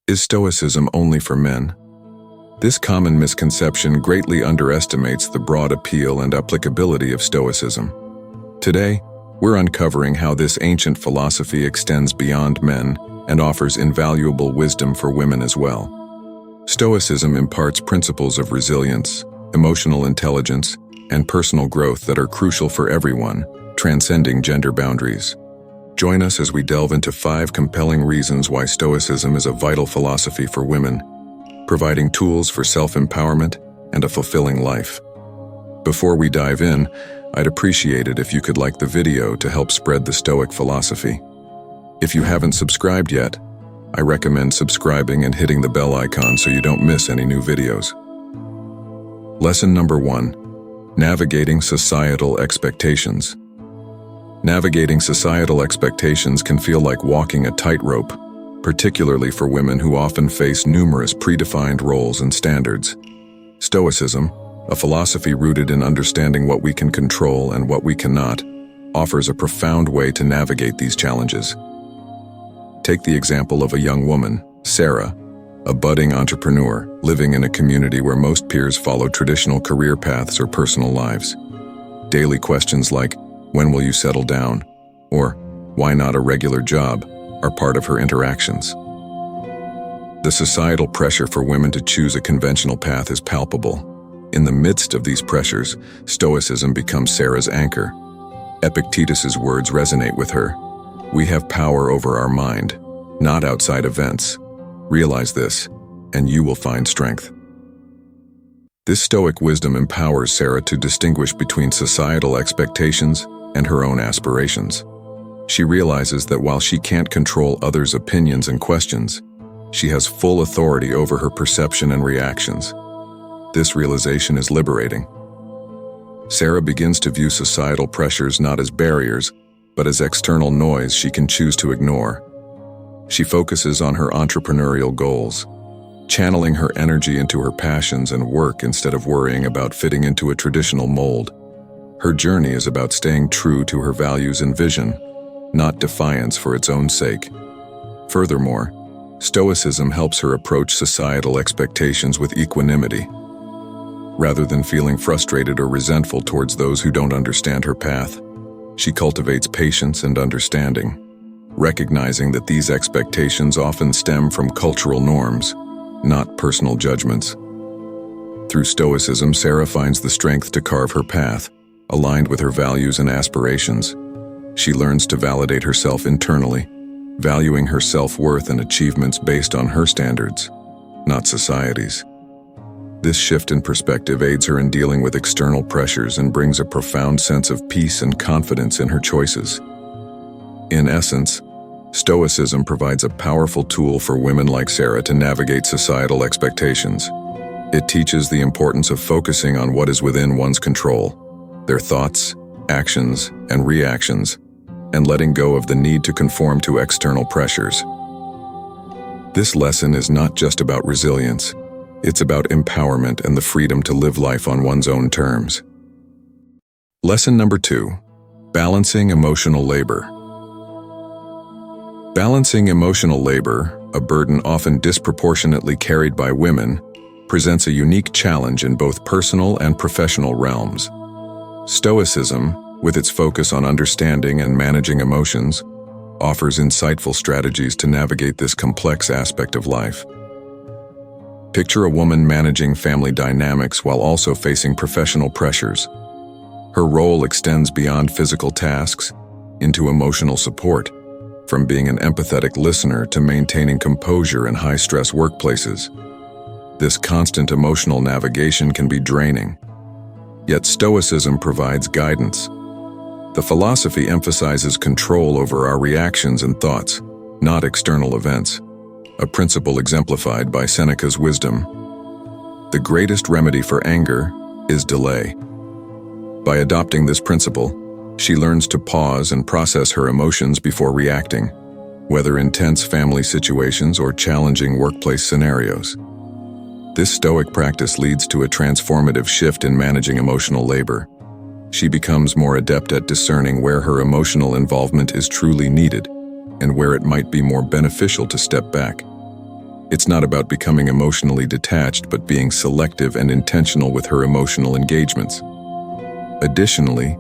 Is Stoicism only for men? This common misconception greatly underestimates the broad appeal and applicability of Stoicism. Today, we're uncovering how this ancient philosophy extends beyond men and offers invaluable wisdom for women as well. Stoicism imparts principles of resilience, emotional intelligence, and personal growth that are crucial for everyone, transcending gender boundaries. Join us as we delve into 5 compelling reasons why Stoicism is a vital philosophy for women, providing tools for self-empowerment and a fulfilling life. Before we dive in, I'd appreciate it if you could like the video to help spread the Stoic philosophy. If you haven't subscribed yet, I recommend subscribing and hitting the bell icon so you don't miss any new videos. Lesson number 1: Navigating societal expectations. Navigating societal expectations can feel like walking a tightrope, particularly for women who often face numerous predefined roles and standards. Stoicism, a philosophy rooted in understanding what we can control and what we cannot, offers a profound way to navigate these challenges. Take the example of a young woman, Sarah, a budding entrepreneur living in a community where most peers follow traditional career paths or personal lives. Daily questions like, "When will you settle down?" or "Why not a regular job?" are part of her interactions. The societal pressure for women to choose a conventional path is palpable. In the midst of these pressures, Stoicism becomes Sarah's anchor. Epictetus's words resonate with her. "We have power over our mind, not outside events. Realize this, and you will find strength." This Stoic wisdom empowers Sarah to distinguish between societal expectations and her own aspirations. She realizes that while she can't control others' opinions and questions, she has full authority over her perception and reactions. This realization is liberating. Sarah begins to view societal pressures not as barriers, but as external noise she can choose to ignore. She focuses on her entrepreneurial goals, channeling her energy into her passions and work instead of worrying about fitting into a traditional mold. Her journey is about staying true to her values and vision, not defiance for its own sake. Furthermore, Stoicism helps her approach societal expectations with equanimity. Rather than feeling frustrated or resentful towards those who don't understand her path, she cultivates patience and understanding, recognizing that these expectations often stem from cultural norms, not personal judgments. Through Stoicism, Sarah finds the strength to carve her path, aligned with her values and aspirations. She learns to validate herself internally, valuing her self-worth and achievements based on her standards, not society's. This shift in perspective aids her in dealing with external pressures and brings a profound sense of peace and confidence in her choices. In essence, Stoicism provides a powerful tool for women like Sarah to navigate societal expectations. It teaches the importance of focusing on what is within one's control, their thoughts, actions, and reactions, and letting go of the need to conform to external pressures. This lesson is not just about resilience, it's about empowerment and the freedom to live life on one's own terms. Lesson number 2: Balancing emotional labor. Balancing emotional labor, a burden often disproportionately carried by women, presents a unique challenge in both personal and professional realms. Stoicism, with its focus on understanding and managing emotions, offers insightful strategies to navigate this complex aspect of life. Picture a woman managing family dynamics while also facing professional pressures. Her role extends beyond physical tasks into emotional support, from being an empathetic listener to maintaining composure in high-stress workplaces. This constant emotional navigation can be draining. Yet Stoicism provides guidance. The philosophy emphasizes control over our reactions and thoughts, not external events, a principle exemplified by Seneca's wisdom. The greatest remedy for anger is delay. By adopting this principle, she learns to pause and process her emotions before reacting, whether in tense family situations or challenging workplace scenarios. This Stoic practice leads to a transformative shift in managing emotional labor. She becomes more adept at discerning where her emotional involvement is truly needed and where it might be more beneficial to step back. It's not about becoming emotionally detached, but being selective and intentional with her emotional engagements. Additionally,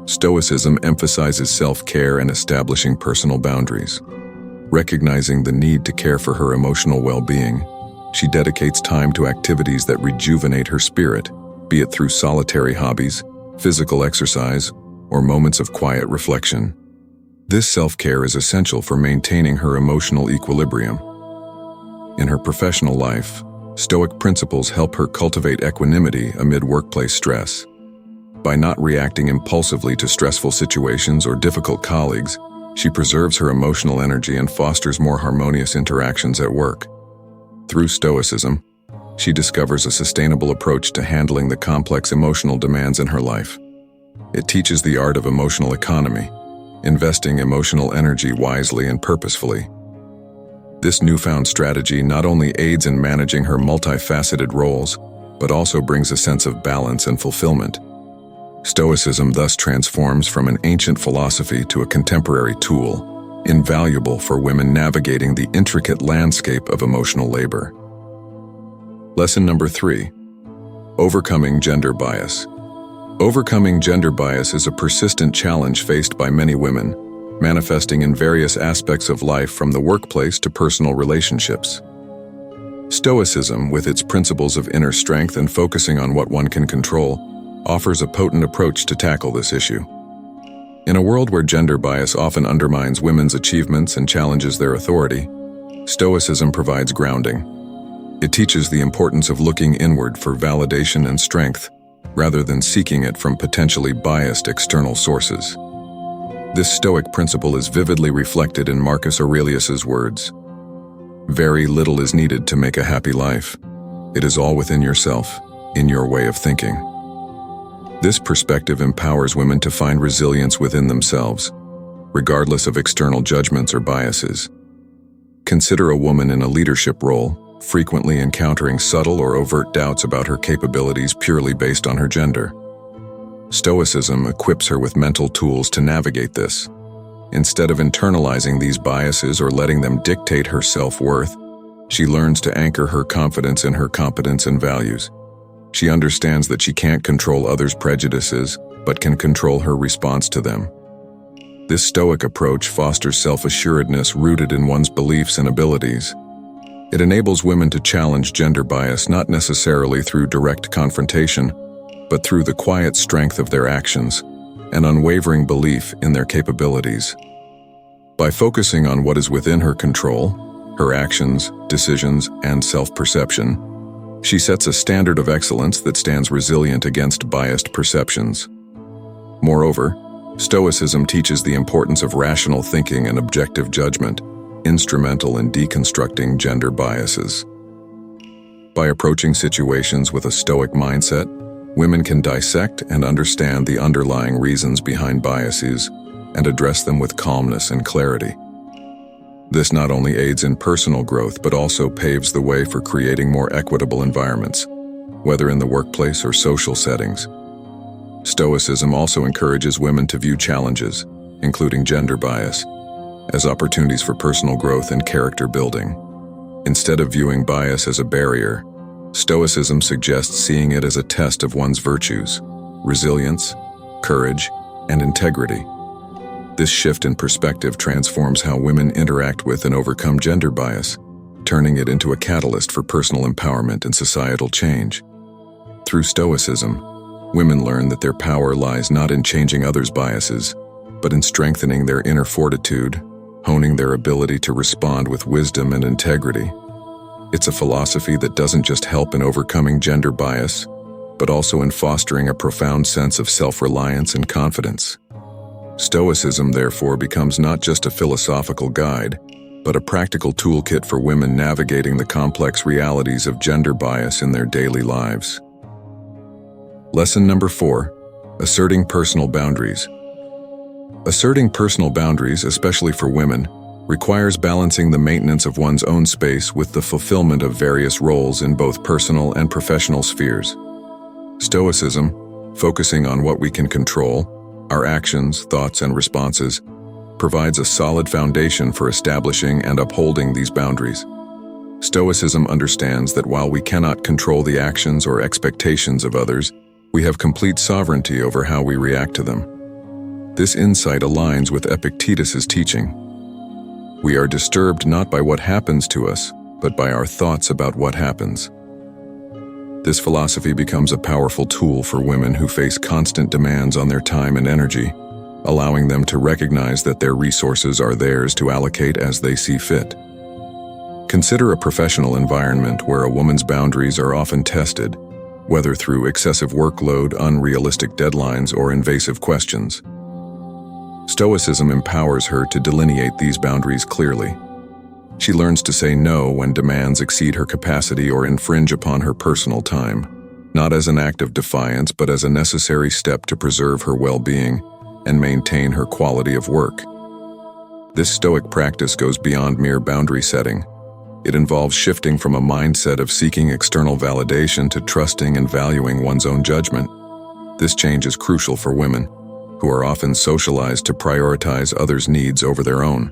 Stoicism emphasizes self-care and establishing personal boundaries. Recognizing the need to care for her emotional well-being, she dedicates time to activities that rejuvenate her spirit, be it through solitary hobbies, physical exercise, or moments of quiet reflection. This self-care is essential for maintaining her emotional equilibrium. In her professional life, Stoic principles help her cultivate equanimity amid workplace stress. By not reacting impulsively to stressful situations or difficult colleagues, she preserves her emotional energy and fosters more harmonious interactions at work. Through Stoicism, she discovers a sustainable approach to handling the complex emotional demands in her life. It teaches the art of emotional economy, investing emotional energy wisely and purposefully. This newfound strategy not only aids in managing her multifaceted roles, but also brings a sense of balance and fulfillment. Stoicism thus transforms from an ancient philosophy to a contemporary tool, invaluable for women navigating the intricate landscape of emotional labor. Lesson number 3. Overcoming gender bias. Overcoming gender bias is a persistent challenge faced by many women, manifesting in various aspects of life from the workplace to personal relationships. Stoicism, with its principles of inner strength and focusing on what one can control, offers a potent approach to tackle this issue. In a world where gender bias often undermines women's achievements and challenges their authority, Stoicism provides grounding. It teaches the importance of looking inward for validation and strength, rather than seeking it from potentially biased external sources. This Stoic principle is vividly reflected in Marcus Aurelius's words. Very little is needed to make a happy life. It is all within yourself, in your way of thinking. This perspective empowers women to find resilience within themselves, regardless of external judgments or biases. Consider a woman in a leadership role, frequently encountering subtle or overt doubts about her capabilities purely based on her gender. Stoicism equips her with mental tools to navigate this. Instead of internalizing these biases or letting them dictate her self-worth, she learns to anchor her confidence in her competence and values. She understands that she can't control others' prejudices, but can control her response to them. This Stoic approach fosters self-assuredness rooted in one's beliefs and abilities. It enables women to challenge gender bias not necessarily through direct confrontation, but through the quiet strength of their actions and unwavering belief in their capabilities. By focusing on what is within her control, her actions, decisions, and self-perception, she sets a standard of excellence that stands resilient against biased perceptions. Moreover, Stoicism teaches the importance of rational thinking and objective judgment, instrumental in deconstructing gender biases. By approaching situations with a Stoic mindset, women can dissect and understand the underlying reasons behind biases and address them with calmness and clarity. This not only aids in personal growth but also paves the way for creating more equitable environments, whether in the workplace or social settings. Stoicism also encourages women to view challenges, including gender bias, as opportunities for personal growth and character building. Instead of viewing bias as a barrier, Stoicism suggests seeing it as a test of one's virtues, resilience, courage, and integrity. This shift in perspective transforms how women interact with and overcome gender bias, turning it into a catalyst for personal empowerment and societal change. Through Stoicism, women learn that their power lies not in changing others' biases, but in strengthening their inner fortitude, honing their ability to respond with wisdom and integrity. It's a philosophy that doesn't just help in overcoming gender bias, but also in fostering a profound sense of self-reliance and confidence. Stoicism, therefore, becomes not just a philosophical guide, but a practical toolkit for women navigating the complex realities of gender bias in their daily lives. Lesson number 4. Asserting personal boundaries. Asserting personal boundaries, especially for women, requires balancing the maintenance of one's own space with the fulfillment of various roles in both personal and professional spheres. Stoicism, focusing on what we can control, our actions, thoughts, and responses, provides a solid foundation for establishing and upholding these boundaries. Stoicism understands that while we cannot control the actions or expectations of others, we have complete sovereignty over how we react to them. This insight aligns with Epictetus's teaching. We are disturbed not by what happens to us, but by our thoughts about what happens. This philosophy becomes a powerful tool for women who face constant demands on their time and energy, allowing them to recognize that their resources are theirs to allocate as they see fit. Consider a professional environment where a woman's boundaries are often tested, whether through excessive workload, unrealistic deadlines, or invasive questions. Stoicism empowers her to delineate these boundaries clearly. She learns to say no when demands exceed her capacity or infringe upon her personal time, not as an act of defiance but as a necessary step to preserve her well-being and maintain her quality of work. This Stoic practice goes beyond mere boundary setting. It involves shifting from a mindset of seeking external validation to trusting and valuing one's own judgment. This change is crucial for women, who are often socialized to prioritize others' needs over their own.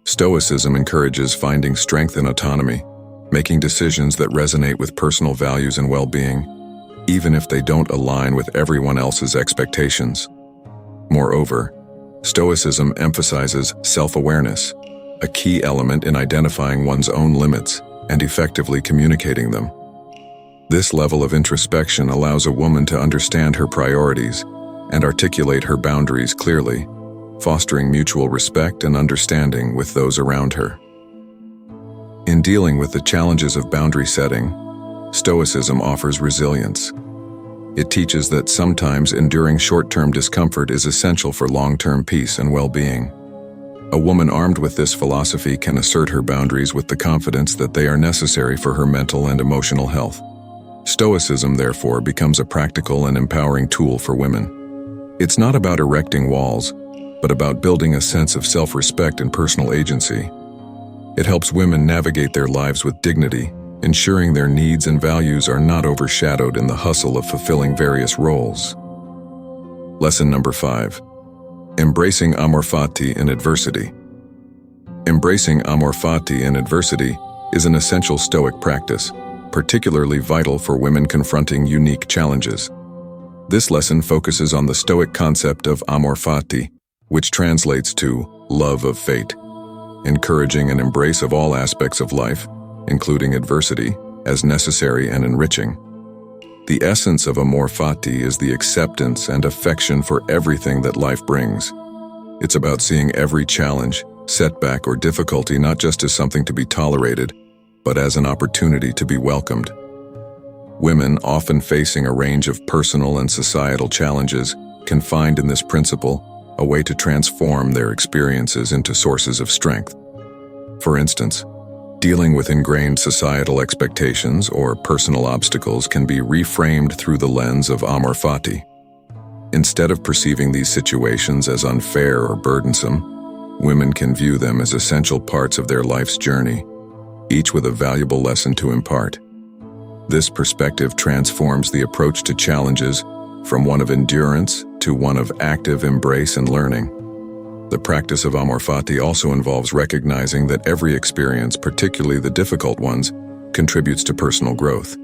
Stoicism encourages finding strength in autonomy, making decisions that resonate with personal values and well-being, even if they don't align with everyone else's expectations. Moreover, Stoicism emphasizes self-awareness, a key element in identifying one's own limits and effectively communicating them. This level of introspection allows a woman to understand her priorities and articulate her boundaries clearly, fostering mutual respect and understanding with those around her. In dealing with the challenges of boundary setting, Stoicism offers resilience. It teaches that sometimes enduring short-term discomfort is essential for long-term peace and well-being. A woman armed with this philosophy can assert her boundaries with the confidence that they are necessary for her mental and emotional health. Stoicism, therefore, becomes a practical and empowering tool for women. It's not about erecting walls, but about building a sense of self-respect and personal agency. It helps women navigate their lives with dignity, ensuring their needs and values are not overshadowed in the hustle of fulfilling various roles. Lesson number 5. Embracing Amorfati in adversity. Embracing Amorfati in adversity is an essential Stoic practice, particularly vital for women confronting unique challenges. This lesson focuses on the Stoic concept of Amorfati, which translates to love of fate, encouraging an embrace of all aspects of life, including adversity, as necessary and enriching. The essence of Amorfati is the acceptance and affection for everything that life brings. It's about seeing every challenge, setback, or difficulty not just as something to be tolerated, but as an opportunity to be welcomed. Women, often facing a range of personal and societal challenges, can find in this principle a way to transform their experiences into sources of strength. For instance, dealing with ingrained societal expectations or personal obstacles can be reframed through the lens of Amorfati. Instead of perceiving these situations as unfair or burdensome, women can view them as essential parts of their life's journey, each with a valuable lesson to impart. This perspective transforms the approach to challenges from one of endurance to one of active embrace and learning. The practice of Amorfati also involves recognizing that every experience, particularly the difficult ones, contributes to personal growth.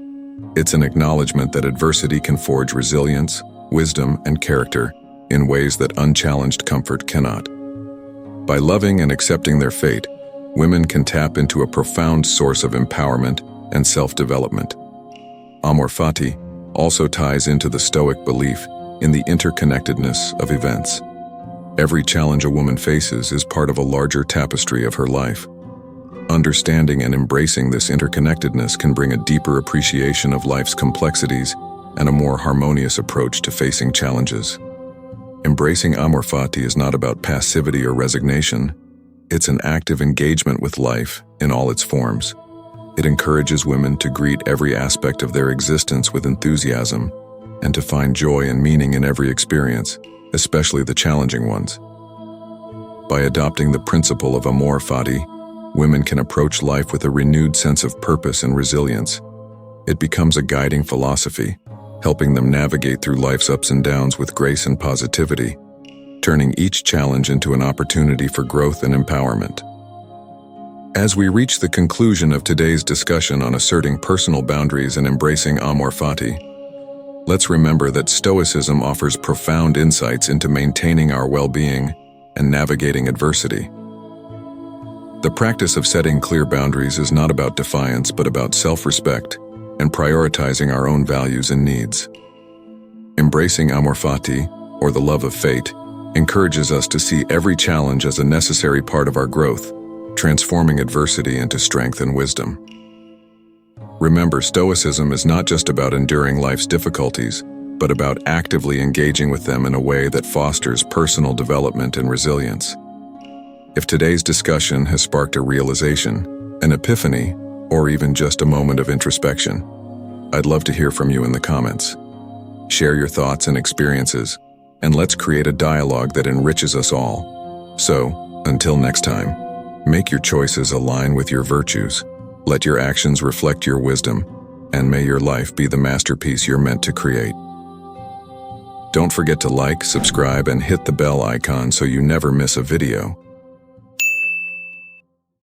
It's an acknowledgement that adversity can forge resilience, wisdom, and character in ways that unchallenged comfort cannot. By loving and accepting their fate, women can tap into a profound source of empowerment and self-development. Amorfati also ties into the Stoic belief in the interconnectedness of events. Every challenge a woman faces is part of a larger tapestry of her life. Understanding and embracing this interconnectedness can bring a deeper appreciation of life's complexities and a more harmonious approach to facing challenges. Embracing Amorfati is not about passivity or resignation. It's an active engagement with life in all its forms. It encourages women to greet every aspect of their existence with enthusiasm and to find joy and meaning in every experience, especially the challenging ones. By adopting the principle of Amorfati, women can approach life with a renewed sense of purpose and resilience. It becomes a guiding philosophy, helping them navigate through life's ups and downs with grace and positivity, turning each challenge into an opportunity for growth and empowerment. As we reach the conclusion of today's discussion on asserting personal boundaries and embracing Amorfati, let's remember that Stoicism offers profound insights into maintaining our well-being and navigating adversity. The practice of setting clear boundaries is not about defiance but about self-respect and prioritizing our own values and needs. Embracing Amorfati, or the love of fate, encourages us to see every challenge as a necessary part of our growth, transforming adversity into strength and wisdom. Remember, Stoicism is not just about enduring life's difficulties, but about actively engaging with them in a way that fosters personal development and resilience. If today's discussion has sparked a realization, an epiphany, or even just a moment of introspection, I'd love to hear from you in the comments. Share your thoughts and experiences, and let's create a dialogue that enriches us all. So, until next time, make your choices align with your virtues, let your actions reflect your wisdom, and may your life be the masterpiece you're meant to create. Don't forget to like, subscribe, and hit the bell icon so you never miss a video.